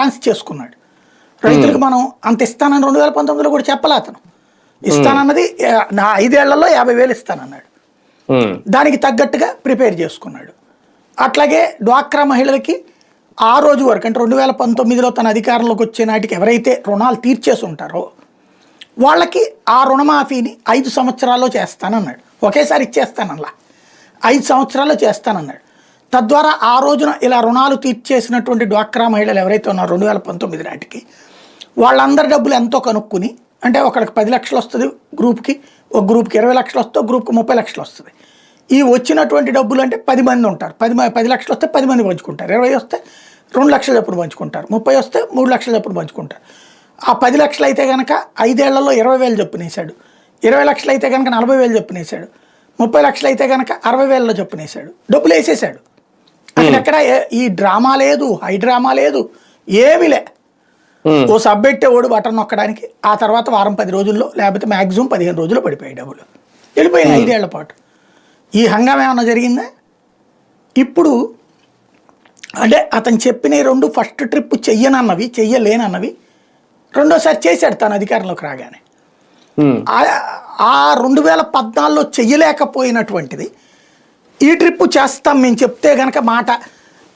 Chance చేసుకున్నాడు. రైతులకు మనం అంత ఇస్తానని 2019లో కూడా చెప్పలే అతను. ఇస్తానన్నది నా 5 ఏళ్లలో 50,000 ఇస్తానన్నాడు. దానికి తగ్గట్టుగా ప్రిపేర్ చేసుకున్నాడు. అట్లాగే డ్వాక్రా మహిళలకి ఆ రోజు వరకు అంటే 2019లో తన అధికారంలోకి వచ్చే నాటికి ఎవరైతే రుణాలు తీర్చేసి ఉంటారో వాళ్ళకి ఆ రుణమాఫీని 5 సంవత్సరాల్లో చేస్తానన్నాడు. ఒకేసారి ఇచ్చేస్తానల్లా 5 సంవత్సరాల్లో చేస్తానన్నాడు. తద్వారా ఆ రోజున ఇలా రుణాలు తీర్చేసినటువంటి డ్వాక్రా మహిళలు ఎవరైతే ఉన్నారో 2019 నాటికి వాళ్ళందరి డబ్బులు ఎంతో కనుక్కుని, అంటే ఒకరికి 10 లక్షలు వస్తుంది గ్రూప్కి, ఒక గ్రూప్కి 20 లక్షలు వస్తే ఒక గ్రూప్కి 30 లక్షలు వస్తుంది. ఈ వచ్చినటువంటి డబ్బులు అంటే 10 మంది ఉంటారు, 10 లక్షలు వస్తే 10 మంది పంచుకుంటారు, 20 వస్తే 2 లక్షలు ఎప్పుడు పంచుకుంటారు, 30 వస్తే 3 లక్షలు ఎప్పుడు పంచుకుంటారు. ఆ 10 లక్షలు అయితే కనుక 5 ఏళ్లలో 20,000 చొప్పునేసాడు, 20 లక్షలు అయితే కనుక 40,000 చొప్పునేసాడు, 30 లక్షలు అయితే కనుక 60,000 చొప్పునేసాడు. డబ్బులు వేసేసాడు. అక్కడ ఎక్కడ ఈ డ్రామా లేదు, హై డ్రామా లేదు, ఏమీ లే. ఓ సబ్బెట్టే ఓడు బటన్ నొక్కడానికి ఆ తర్వాత వారం 10 రోజుల్లో లేకపోతే మ్యాక్సిమం 15 రోజుల్లో పడిపోయాయి డబ్బులు, వెళ్ళిపోయినాయి 5 ఏళ్ల పాటు. ఈ హంగామా ఏమన్నా జరిగిందా? ఇప్పుడు అంటే అతను చెప్పిన 2 ఫస్ట్ ట్రిప్ చెయ్యనన్నవి, చెయ్యలేనన్నవి రెండోసారి చేశాడు తన అధికారంలోకి రాగానే. ఆ 2014లో చెయ్యలేకపోయినటువంటిది ఈ ట్రిప్పు చేస్తాం మేము చెప్తే గనక మాట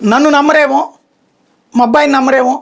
నన్ను నమ్మరేమో, మా అబ్బాయిని నమ్మరేమో,